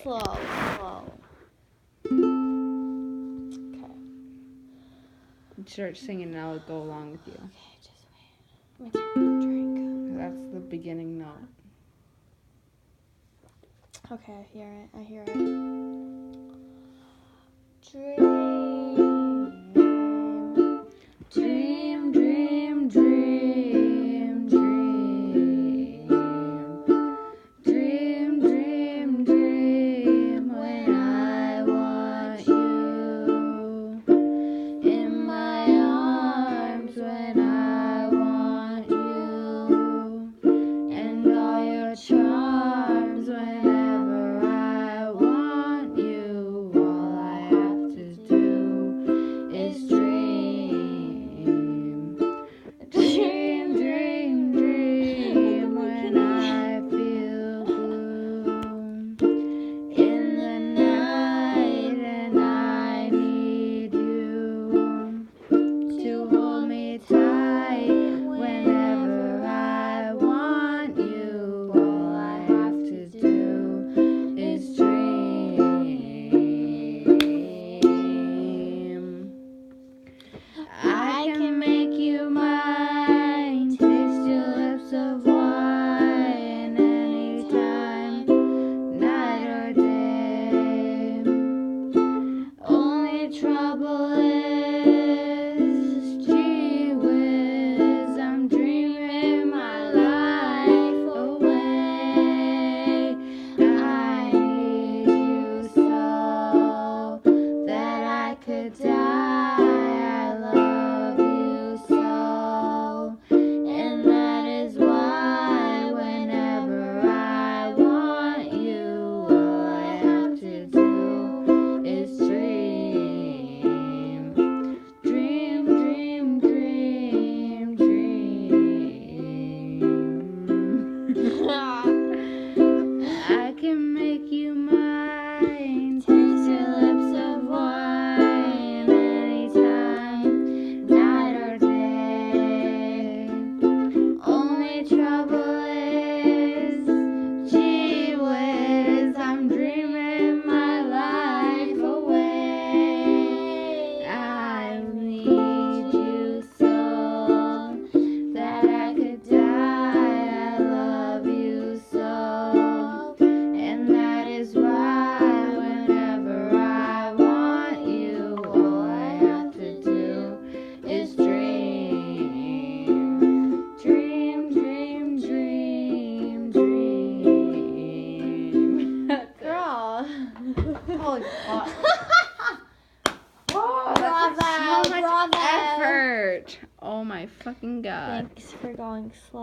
Slow. Okay. Start singing and I'll go along with you. Okay, just wait. Let me take a drink. That's the beginning note. Okay, I hear it. Dream, dream, dream, dream, dream, dream, dream, when I want you in my arms, when I want you, and all your charms, whenever I want you, all I have to do is dream, dream, dream, dream, when I feel gloom in the night and I need you to hold me tight whenever I want you. All I have to do is dream. I can make you mine, taste your lips of wine anytime, night or day. Only trouble is, gee whiz, I'm dreaming my life away. I need you so that I could die. I love you so, and that is why whenever I want you, all I have to do is dream, dream, dream, dream, dream. I can make you mine, taste your lips of wine anytime, night or day. Only trouble is, gee whiz, I'm dreaming my life away. I need you so that I could die. I love you so, and that is why whenever I want you, all I have to do is dream, dream, dream, dream, dream. Girl. Holy fuck. Bravo, So much bravo. effort. Oh my fucking god. Thanks for going slow.